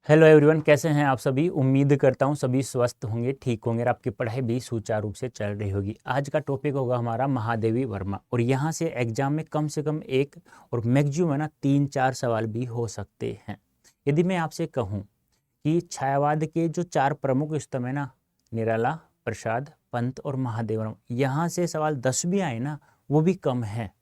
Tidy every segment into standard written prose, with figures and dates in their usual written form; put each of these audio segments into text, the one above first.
Hello everyone, कैसे हैं आप सभी। उम्मीद करता हूं सभी स्वस्थ होंगे, ठीक होंगे और आपकी पढ़ाई भी सुचारू रूप से चल रही होगी। आज का टॉपिक होगा हमारा महादेवी वर्मा और यहां से एग्जाम में कम से कम एक और मैक्सिमम है ना 3-4 सवाल भी हो सकते हैं। यदि मैं आपसे कहूं कि छायावाद के जो 4 प्रमुख स्तंभ है ना, निराला, प्रसाद, पंत और महादेव वर्मा, यहाँ से सवाल 10 भी आए ना वो भी कम है।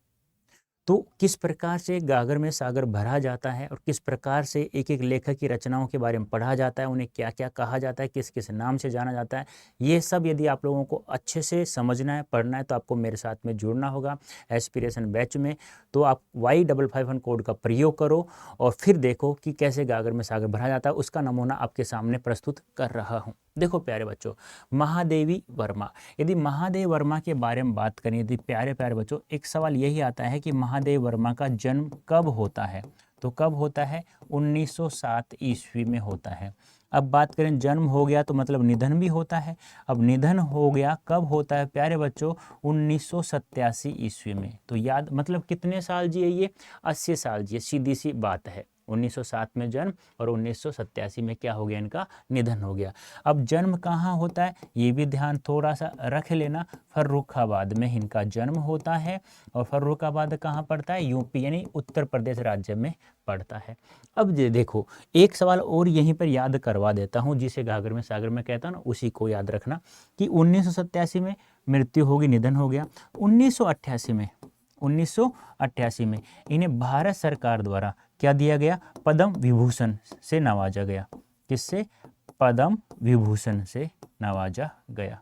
तो किस प्रकार से गागर में सागर भरा जाता है और किस प्रकार से एक एक लेखक की रचनाओं के बारे में पढ़ा जाता है, उन्हें क्या क्या कहा जाता है, किस किस नाम से जाना जाता है, ये सब यदि आप लोगों को अच्छे से समझना है, पढ़ना है, तो आपको मेरे साथ में जुड़ना होगा एस्पिरेशन बैच में। तो आप Y551 कोड का प्रयोग करो और फिर देखो कि कैसे गागर में सागर भरा जाता है। उसका नमूना आपके सामने प्रस्तुत कर रहा हूँ। देखो प्यारे बच्चों, महादेवी वर्मा, यदि महादेव वर्मा के बारे में बात करें, यदि प्यारे प्यारे बच्चों, एक सवाल यही आता है कि महादेव वर्मा का जन्म कब होता है। तो कब होता है? 1907 ईस्वी में होता है। अब बात करें जन्म हो गया तो मतलब निधन भी होता है। अब निधन हो गया कब होता है प्यारे बच्चों? 1987 ईस्वी में। तो याद मतलब कितने साल जिए ये? 80 साल जिए, सीधी सी बात है। 1907 में जन्म और 1987 में क्या हो गया? इनका निधन हो गया। अब जन्म कहाँ होता है ये भी ध्यान थोड़ा सा रख लेना। फर्रुखाबाद में इनका जन्म होता है और फर्रुखाबाद कहाँ पड़ता है? यूपी यानी उत्तर प्रदेश राज्य में पड़ता है। अब ये देखो, एक सवाल और यहीं पर याद करवा देता हूँ, जिसे गागर में सागर में कहता हूँ ना, उसी को याद रखना कि 1987 में मृत्यु होगी, निधन हो गया। 1988 में इन्हें भारत सरकार द्वारा क्या दिया गया? पद्म विभूषण से नवाजा गया। किससे? पद्म विभूषण से नवाजा गया।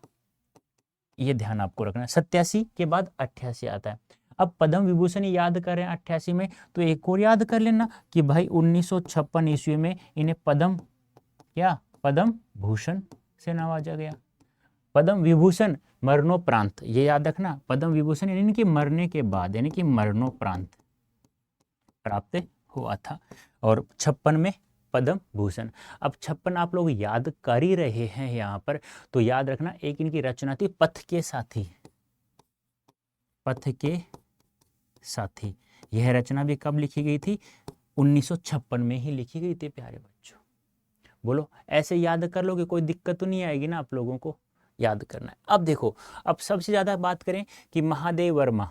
ये ध्यान आपको रखना है। 87 के बाद 88 आता है। अब पद्म विभूषण याद करें 88 में, तो एक और याद कर लेना कि भाई 1956 ईस्वी में इन्हें पद्म भूषण से नवाजा गया। पद्म विभूषण मरणोपरांत, ये याद रखना। पद्म विभूषण यानी कि मरने के बाद, यानी कि मरणोपरांत प्राप्त हुआ था। और 56 में पद्म भूषण। अब 56 आप लोग याद कर ही रहे हैं यहाँ पर, तो याद रखना एक इनकी रचना थी पथ के साथी। पथ के साथी, यह रचना भी कब लिखी गई थी? 1956 में ही लिखी गई थी प्यारे बच्चों। बोलो, ऐसे याद कर लोगे, कोई दिक्कत तो नहीं आएगी ना आप लोगों को? याद करना है। अब देखो, अब सबसे ज्यादा बात करें कि महादेव वर्मा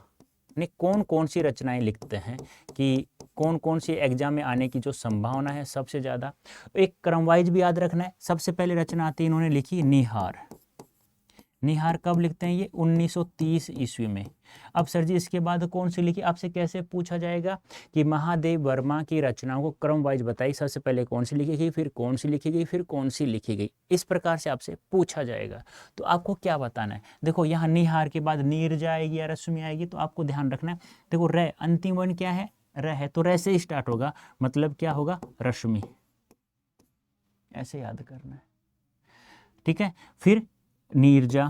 ने कौन कौन सी रचनाएं लिखते हैं, कि कौन कौन सी एग्जाम में आने की जो संभावना है सबसे ज़्यादा। एक क्रम वाइज भी याद रखना है। सबसे पहले रचना आती है, इन्होंने लिखी निहार। निहार कब लिखते हैं ये? 1930 ईस्वी में। अब सर जी इसके बाद कौन सी लिखी? आपसे कैसे पूछा जाएगा कि महादेव वर्मा की रचनाओं को क्रम वाइज बताइए, सबसे पहले कौन सी लिखी गई, फिर कौन सी लिखी गई, फिर कौन सी लिखी गई, इस प्रकार से आपसे पूछा जाएगा। तो आपको क्या बताना है? देखो यहाँ निहार के बाद नीरजा आएगी या रश्मि आएगी, तो आपको ध्यान रखना है। देखो रे अंतिम वर्ण क्या है? र है, तो रे से स्टार्ट होगा, मतलब क्या होगा? रश्मि। ऐसे याद करना है, ठीक है। फिर नीरजा,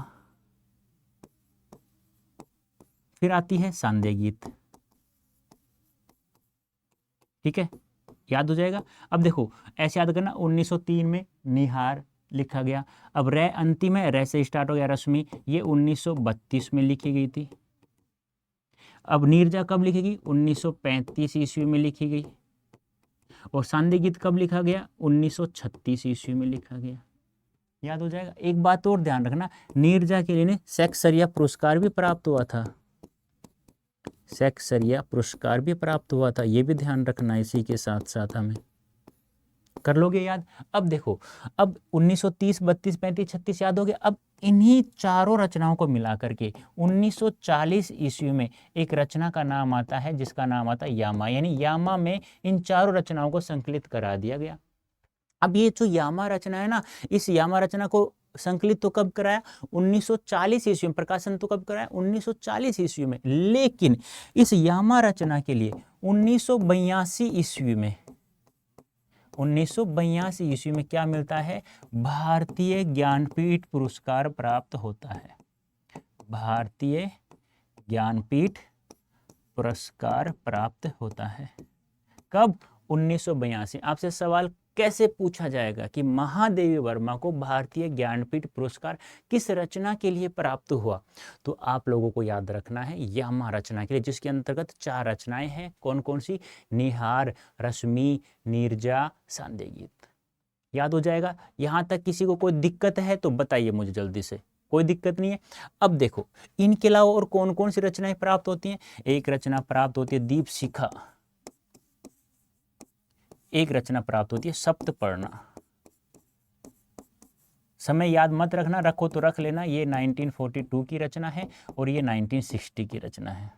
फिर आती है सांदे गीत, ठीक है, याद हो जाएगा। अब देखो ऐसे याद करना, 1903 में निहार लिखा गया। अब रे अंतिम है, रे से स्टार्ट हो गया रश्मि, ये 1932 में लिखी गई थी। अब नीरजा कब लिखी गई? 1935 ईस्वी में लिखी गई। और सांदे गीत कब लिखा गया? 1936 ईस्वी में लिखा गया। याद हो जाएगा। एक बात और ध्यान रखना, नीरजा के लिए सेक्सरिया पुरस्कार भी प्राप्त हुआ था। सेक्सरिया पुरस्कार भी प्राप्त हुआ था, ये भी ध्यान रखना। इसी के साथ साथ हमें कर लोगे याद। अब देखो, अब 1930, 32, 35, 36 याद हो गया। अब इन्हीं चारों रचनाओं को मिला करके 1940 ईस्वी में एक रचना का नाम आता है, जिसका नाम आता है यामा, यानी यामा में इन चारों रचनाओं को संकलित करा दिया गया। अब ये जो यामा रचना है ना, इस यामा रचना को संकलित तो कब कराया? 1940 ईस्वी में। प्रकाशन तो कब कराया? 1940 ईस्वी में। लेकिन इस यामा रचना के लिए 1982 ईस्वी में, 1982 ईस्वी में क्या मिलता है? भारतीय ज्ञानपीठ पुरस्कार प्राप्त होता है। भारतीय ज्ञानपीठ पुरस्कार प्राप्त होता है। कब? 1982। आपसे सवाल कैसे पूछा जाएगा कि महादेवी वर्मा को भारतीय ज्ञानपीठ पुरस्कार किस रचना के लिए प्राप्त हुआ? तो आप लोगों को याद रखना है यामा रचना के लिए, जिसके अंतर्गत 4 रचनाएं हैं। कौन कौन सी? निहार, रश्मि, नीरजा, सांदे गीत। याद हो जाएगा। यहाँ तक किसी को कोई दिक्कत है तो बताइए मुझे जल्दी से। कोई दिक्कत नहीं है। अब देखो इनके अलावा और कौन कौन सी रचनाएं प्राप्त होती हैं। एक रचना प्राप्त होती है दीपशिखा, एक रचना प्राप्त होती है सप्तपर्णा। समय याद मत रखना, रखो तो रख लेना। ये 1942 की रचना है और ये 1960 की रचना है।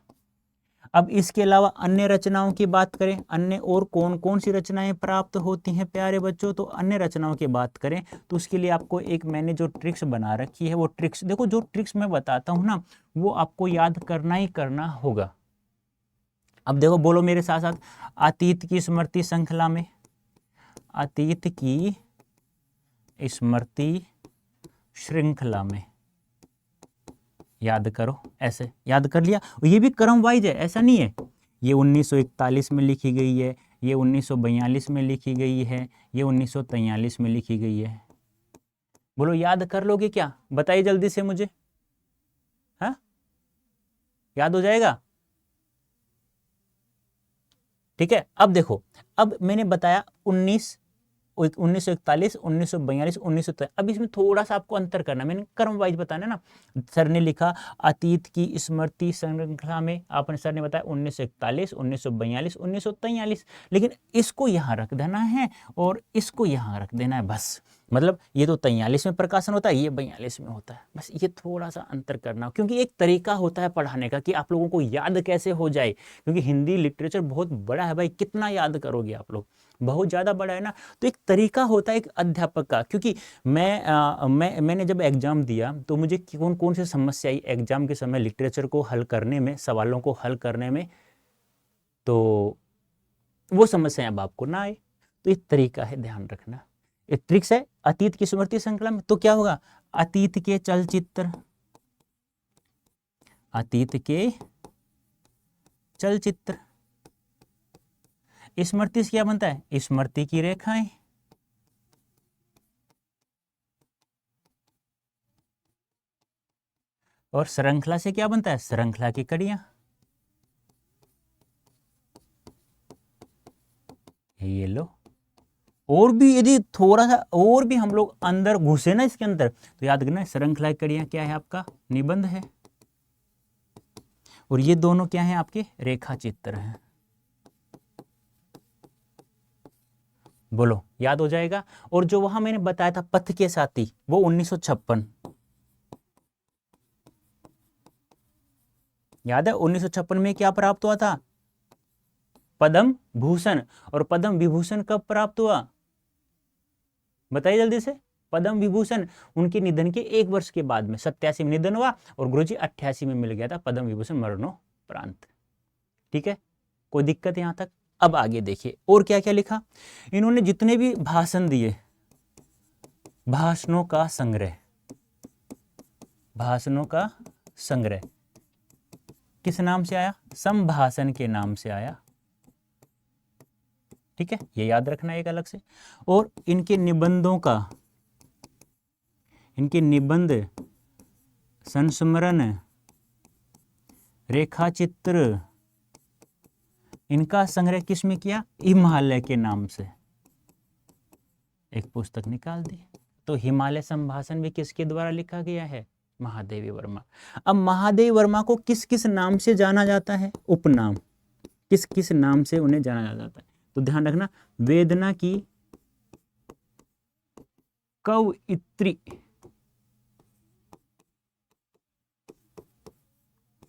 अब इसके अलावा अन्य रचनाओं की बात करें, अन्य और कौन कौन सी रचनाएं प्राप्त होती हैं प्यारे बच्चों, तो अन्य रचनाओं की बात करें तो उसके लिए आपको एक मैंने जो ट्रिक्स बना रखी है वो ट्रिक्स देखो, जो ट्रिक्स मैं बताता हूं ना वो आपको याद करना ही करना होगा। अब देखो बोलो मेरे साथ साथ, अतीत की स्मृति श्रृंखला में, अतीत की स्मृति श्रृंखला में याद करो। ऐसे याद कर लिया, ये भी क्रम वाइज है, ऐसा नहीं है ये 1941 में लिखी गई है, ये 1942 में लिखी गई है, ये 1943 में लिखी गई है। बोलो याद कर लोगे क्या, बताइए जल्दी से मुझे। हाँ याद हो जाएगा, ठीक है। अब देखो, अब मैंने बताया 1941, 1942, 1943। अब इसमें थोड़ा सा आपको अंतर करना, मैंने क्रम वाइज बताना ना। सर ने लिखा अतीत की स्मृति श्रृंखला में, आपने सर ने बताया 1941, 1942, 1943, लेकिन इसको यहाँ रख देना है और इसको यहाँ रख देना है बस। मतलब ये तो 43 में प्रकाशन होता है, ये 42 में होता है, बस ये थोड़ा सा अंतर करना, क्योंकि एक तरीका होता है पढ़ाने का कि आप लोगों को याद कैसे हो जाए, क्योंकि हिंदी लिटरेचर बहुत बड़ा है भाई, कितना याद करोगे आप लोग, बहुत ज़्यादा बड़ा है ना। तो एक तरीका होता है एक अध्यापक का, क्योंकि मैंने जब एग्जाम दिया तो मुझे कौन कौन सी समस्या आई एग्जाम के समय लिटरेचर को हल करने में, सवालों को हल करने में, तो वो समस्याएं अब आपको ना आए। तो एक तरीका है, ध्यान रखना, एक ट्रिक्स है। अतीत की स्मृति श्रृंखला में तो क्या होगा, अतीत के चलचित्र, अतीत के चलचित्र। स्मृति से क्या बनता है, स्मृति की रेखाएं, और श्रृंखला से क्या बनता है, श्रृंखला की कड़ियां। ये लो, और भी यदि थोड़ा सा और भी हम लोग अंदर घुसे ना इसके अंदर, तो याद रखना श्रृंखला की कड़ियां क्या है, आपका निबंध है, और ये दोनों क्या है, आपके रेखा चित्र हैं। बोलो याद हो जाएगा। और जो वहां मैंने बताया था पथ के साथी, वो 1956, याद है 1956 में क्या प्राप्त हुआ था, पद्म भूषण। और पद्म विभूषण कब प्राप्त हुआ, बताइए जल्दी से। पद्म विभूषण उनके निधन के 1 वर्ष के बाद में, 87 में निधन हुआ और गुरुजी 88 में मिल गया था पद्म विभूषण मरणोपरांत। ठीक है, कोई दिक्कत यहां तक। अब आगे देखिए और क्या क्या लिखा। इन्होंने जितने भी भाषण दिए, भाषणों का संग्रह, भाषणों का संग्रह किस नाम से आया, संभाषण के नाम से आया। ठीक है, ये याद रखना एक अलग से। और इनके निबंधों का, इनके निबंध, संस्मरण, रेखा चित्र, इनका संग्रह किसमें किया, हिमालय के नाम से एक पुस्तक निकाल दी। तो हिमालय संभाषण भी किसके द्वारा लिखा गया है, महादेवी वर्मा। अब महादेवी वर्मा को किस किस नाम से जाना जाता है, उपनाम, किस किस नाम से उन्हें जाना जाता है, तो ध्यान रखना। वेदना की कवयित्री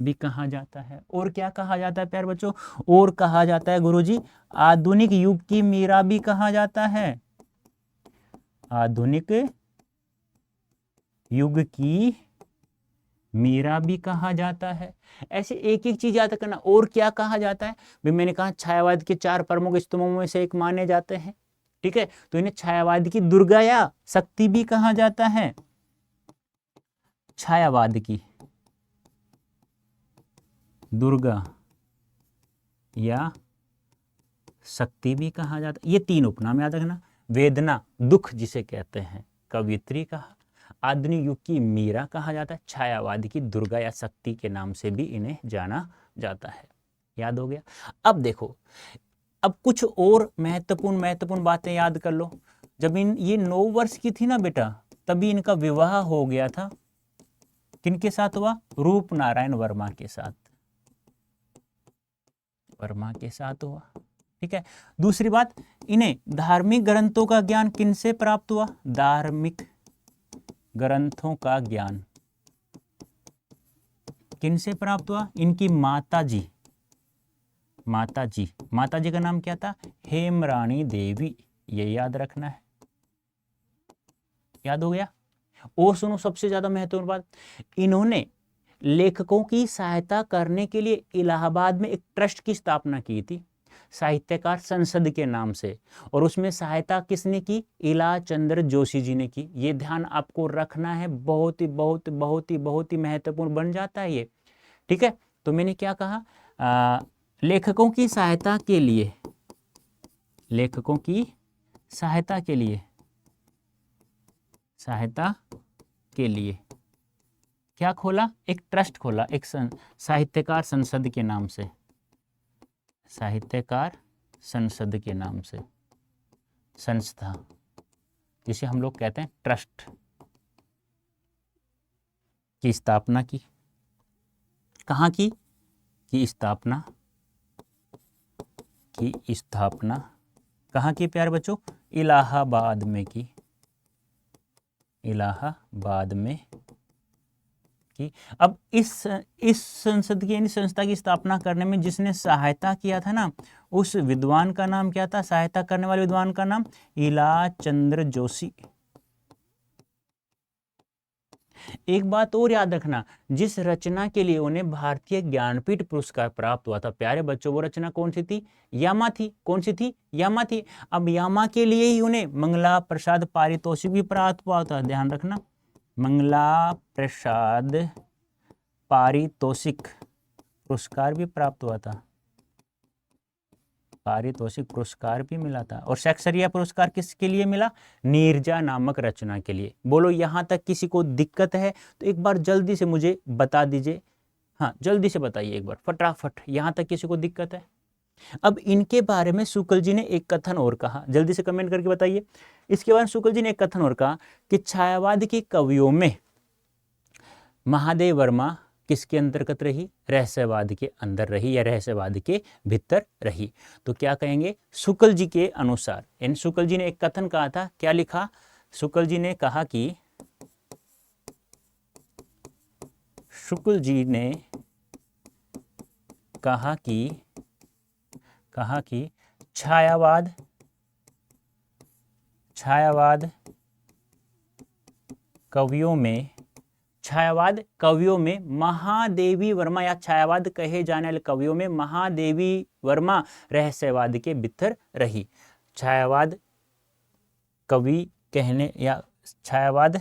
भी कहा जाता है। और क्या कहा जाता है प्यारे बच्चों, और कहा जाता है गुरुजी आधुनिक युग की मीरा भी कहा जाता है, आधुनिक युग की मीरा भी कहा जाता है। ऐसे एक एक चीज याद करना। और क्या कहा जाता है भी, मैंने कहा छायावाद के 4 प्रमुख स्तंभों में से एक माने जाते हैं। ठीक है, तो इन्हें छायावाद की दुर्गा या शक्ति भी कहा जाता है, छायावाद की दुर्गा या शक्ति भी कहा जाता है। ये 3 उपनाम याद रखना। वेदना दुख जिसे कहते हैं कवियत्री कहा, आधुनिक युग की मीरा कहा जाता है, छायावाद की दुर्गा या शक्ति के नाम से भी इन्हें जाना जाता है। याद हो गया। अब देखो, अब कुछ और महत्वपूर्ण बातें याद कर लो। जब ये 9 वर्ष की थी ना बेटा, तभी इनका विवाह हो गया था। किनके साथ हुआ? रूपनारायण वर्मा के साथ, वर्मा के साथ हुआ। ठीक है। दूसरी बात, इन्हें धार्मिक ग्रंथों का ज्ञान किनसे प्राप्त हुआ? धार्मिक ग्रंथों का ज्ञान किनसे प्राप्त हुआ? इनकी माता जी, माता जी का नाम क्या था? हेमरानी देवी। ये याद रखना है। याद हो गया? और सुनो, सबसे ज्यादा महत्वपूर्ण बात, इन्होंने लेखकों की सहायता करने के लिए इलाहाबाद में एक ट्रस्ट की स्थापना की थी, साहित्यकार संसद के नाम से। और उसमें सहायता किसने की? इला चंद्र जोशी जी ने की। ये ध्यान आपको रखना है, बहुत ही बहुत बहुत ही बहुत ही महत्वपूर्ण बन जाता है ये। ठीक है। तो मैंने क्या कहा? लेखकों की सहायता के लिए, लेखकों की सहायता के लिए, सहायता के लिए क्या खोला? एक ट्रस्ट खोला, एक साहित्यकार संसद के नाम से, साहित्यकार संसद के नाम से संस्था, जिसे हम लोग कहते हैं ट्रस्ट, की स्थापना की। कहाँ की? की स्थापना, की स्थापना कहाँ की प्यारे बच्चों? इलाहाबाद में की, इलाहाबाद में की। अब इस संसद की, यानी संस्था की स्थापना करने में जिसने सहायता किया था ना, उस विद्वान का नाम क्या था? सहायता करने वाले विद्वान का नाम इला चंद्र जोशी। एक बात और याद रखना, जिस रचना के लिए उन्हें भारतीय ज्ञानपीठ पुरस्कार प्राप्त हुआ था प्यारे बच्चों, वो रचना कौन सी थी? यामा थी। कौन सी थी? यामा थी। अब यामा के लिए ही उन्हें मंगला प्रसाद पारितोषिक भी प्राप्त हुआ था, ध्यान रखना, मंगला प्रसाद पारितोषिक पुरस्कार भी प्राप्त हुआ था, पारितोषिक पुरस्कार भी मिला था। और शैक्सपियर पुरस्कार किसके लिए मिला? नीरजा नामक रचना के लिए। बोलो यहाँ तक किसी को दिक्कत है तो एक बार जल्दी से मुझे बता दीजिए। हाँ, जल्दी से बताइए एक बार फटाफट, यहाँ तक किसी को दिक्कत है? अब इनके बारे में शुक्ल जी ने एक कथन और कहा, जल्दी से कमेंट करके बताइए। इसके बारे में शुक्ल जी ने एक कथन और कहा कि छायावाद के कवियों में महादेव वर्मा किसके अंतर्गत रही? रहस्यवाद के अंदर रही, या रहस्यवाद के भीतर रही। तो क्या कहेंगे? शुक्ल जी के अनुसार, इन शुक्ल जी ने एक कथन कहा था, क्या लिखा? शुक्ल जी ने कहा कि, शुक्ल जी ने कहा कि छायावाद कवियों में महादेवी वर्मा, या छायावाद कहे जाने वाले कवियों में महादेवी वर्मा रहस्यवाद के भीतर रही। छायावाद कवि कहने, या छायावाद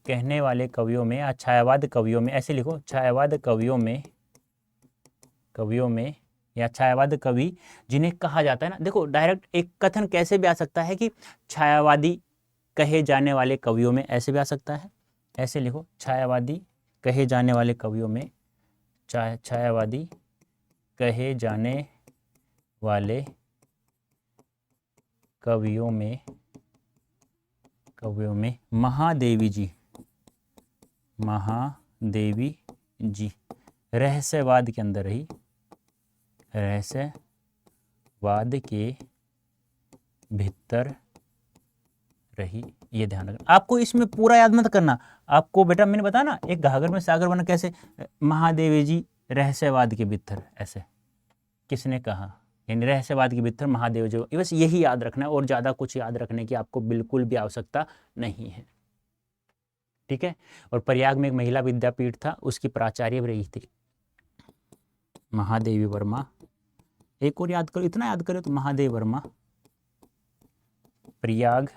कहने वाले कवियों में, या छायावाद कवियों में, ऐसे लिखो, छायावाद कवियों में या छायावाद कवि जिन्हें कहा जाता है ना, देखो डायरेक्ट एक कथन कैसे भी आ सकता है कि छायावादी कहे जाने वाले कवियों में, ऐसे भी आ सकता है। ऐसे लिखो, छायावादी कहे जाने वाले कवियों में, छायावादी कहे जाने वाले कवियों में महादेवी जी रहस्यवाद के अंदर रही, रहस्यवाद के भीतर रही। ये ध्यान रखना। आपको इसमें पूरा याद मत करना, आपको बेटा मैंने बताया ना, एक घाघर में सागर बना, कैसे? महादेवी जी रहस्यवाद के भीतर, ऐसे किसने कहा? यानी रहस्यवाद के भीतर महादेव जी, बस यही याद रखना है, और ज़्यादा कुछ याद रखने की आपको बिल्कुल भी आवश्यकता नहीं है। ठीक है। और प्रयाग में एक महिला विद्यापीठ था, उसकी प्राचार्य भी रही थी महादेवी वर्मा। एक और याद करो, इतना याद करो तो महादेव वर्मा, प्रयाग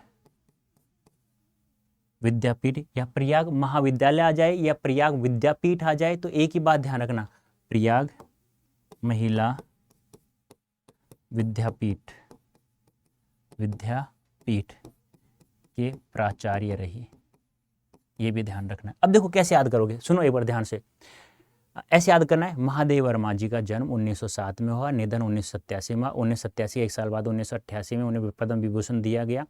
विद्यापीठ, या प्रयाग महाविद्यालय आ जाए या प्रयाग विद्यापीठ आ जाए, तो एक ही बात ध्यान रखना, प्रयाग महिला विद्यापीठ के प्राचार्य रही। ये भी ध्यान रखना। अब देखो कैसे याद करोगे, सुनो एक बार ध्यान से। ऐसे याद करना है। महादेव वर्मा जी का जन्म 1907 में हुआ, निधन 1987 में। 1987 एक साल बाद 1988 में उन्हें पद्म विभूषण दिया गया,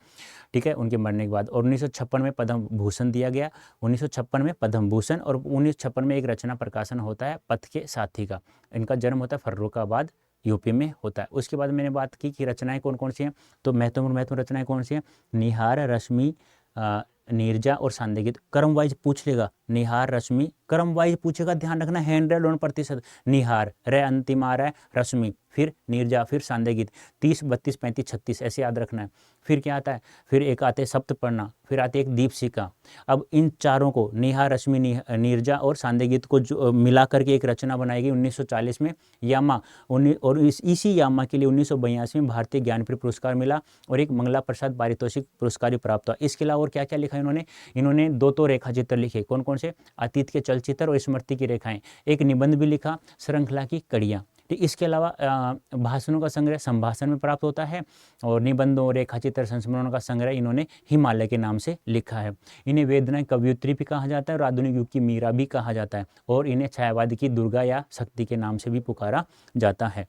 ठीक है, उनके मरने के बाद। और 1956 में पद्म भूषण दिया गया, 1956 में पद्म भूषण। और 1956 में एक रचना प्रकाशन होता है पथ के साथी का। इनका जन्म होता है फर्रुखाबाद यूपी में होता है। उसके बाद मैंने बात की कि रचनाएं कौन कौन सी हैं, तो महत्वपूर्ण रचनाएं कौन सी हैं, निहार, रश्मि, नीरजा और सांदे गीत। क्रम वाइज पूछ लेगा, निहार, रश्मि, क्रम वाइज पूछेगा, ध्यान रखना 101%। निहार, रे अंतिम आ रहा है, रश्मि, फिर नीरजा, फिर सांदे गीत। 30, 32, 35, 36 ऐसे याद रखना है। फिर क्या आता है, फिर एक आते सप्तपर्णा, फिर आते एक दीपशिखा। अब इन चारों को, निहार, रश्मि, नीरजा और सांदे गीत को जो मिला करके एक रचना बनाई गई 1940 में, यामा। और इसी यामा के लिए 1982 में भारतीय ज्ञानपीठ पुरस्कार मिला और एक मंगला प्रसाद पारितोषिक पुरस्कार भी प्राप्त हुआ। इसके अलावा और क्या क्या लिखा इन्होंने दो तो रेखा चित्र लिखे, कौन कौन से, अतीत के चलचित्र और स्मृति की रेखाएं। एक निबंध भी लिखा, श्रृंखला की कड़ियाँ। ठीक, इसके अलावा भाषणों का संग्रह संभाषण में प्राप्त होता है, और निबंधों, रेखाचित्र, संस्मरणों का संग्रह इन्होंने हिमालय के नाम से लिखा है। इन्हें वेदना कवयित्री भी कहा जाता है और आधुनिक युग की मीरा भी कहा जाता है, और इन्हें छायावाद की दुर्गा या शक्ति के नाम से भी पुकारा जाता है।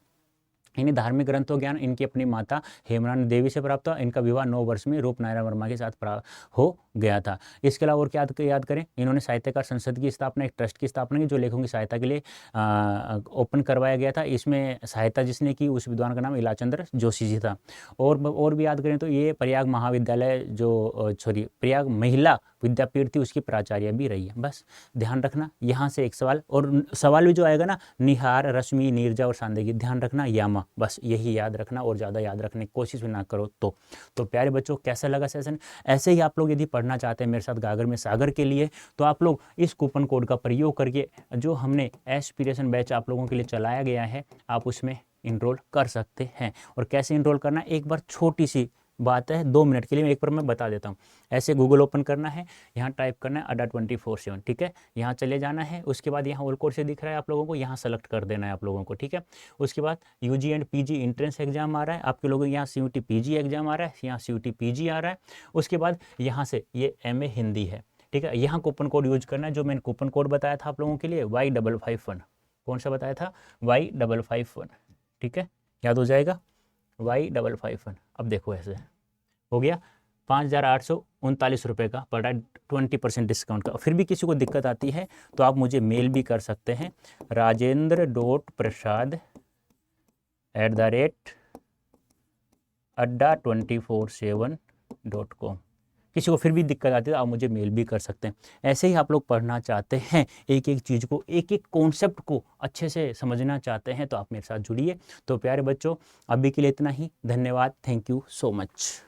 इन्हें धार्मिक ग्रंथों ज्ञान इनकी अपनी माता हेमरानी देवी से प्राप्त हुआ। इनका विवाह 9 वर्ष में रूप नारायण वर्मा के साथ हो गया था। इसके अलावा और क्या याद करें, इन्होंने साहित्यकार संसद की स्थापना, एक ट्रस्ट की स्थापना की जो लेखकों की सहायता के लिए ओपन करवाया गया था। इसमें सहायता जिसने की उस विद्वान का नाम इलाचंद्र जोशी जी था। और भी याद करें तो ये प्रयाग महाविद्यालय प्रयाग महिला विद्यापीठ थी, उसकी प्राचार्य भी रही है। बस ध्यान रखना, यहाँ से एक सवाल, और सवाल भी जो आएगा ना, निहार, रश्मि, नीरजा और सांदे गीत, ध्यान रखना यामा, बस यही याद रखना, और ज़्यादा याद रखने की कोशिश भी ना करो। तो प्यारे बच्चों, कैसा लगा सेशन? ऐसे ही आप लोग यदि पढ़ना चाहते हैं मेरे साथ गागर में सागर के लिए, तो आप लोग इस कूपन कोड का प्रयोग करके जो हमने एस्पिरेशन बैच आप लोगों के लिए चलाया गया है, आप उसमें इनरोल कर सकते हैं। और कैसे इनरोल करना है, एक बार छोटी सी बात है, 2 मिनट के लिए एक बार मैं बता देता हूँ। ऐसे गूगल ओपन करना है, यहाँ टाइप करना है अड्डा 24/7, ठीक है, यहाँ चले जाना है। उसके बाद यहाँ ऑल कोर्स से दिख रहा है आप लोगों को, यहाँ सेलेक्ट कर देना है आप लोगों को, ठीक है। उसके बाद UG and PG entrance exam आ रहा है आपके लोगों को, यहाँ CUT PG एग्जाम आ रहा है, यहाँ CUT PG आ रहा है। उसके बाद यहाँ से ये MA हिंदी है, ठीक है। यहाँ कूपन कोड यूज करना है, जो मैंने कूपन कोड बताया था आप लोगों के लिए, Y551। कौन सा बताया था? Y551, ठीक है, याद हो जाएगा, Y551। अब देखो ऐसे हो गया 5,839 रुपये का पड़ रहा है, 20% डिस्काउंट का। फिर भी किसी को दिक्कत आती है तो आप मुझे मेल भी कर सकते हैं, rajendra.prasad@adda247.com। किसी को फिर भी दिक्कत आती है तो आप मुझे मेल भी कर सकते हैं। ऐसे ही आप लोग पढ़ना चाहते हैं, एक एक चीज़ को, एक एक कॉन्सेप्ट को अच्छे से समझना चाहते हैं, तो आप मेरे साथ जुड़िए। तो प्यारे बच्चों, अभी के लिए इतना ही, धन्यवाद, थैंक यू सो मच।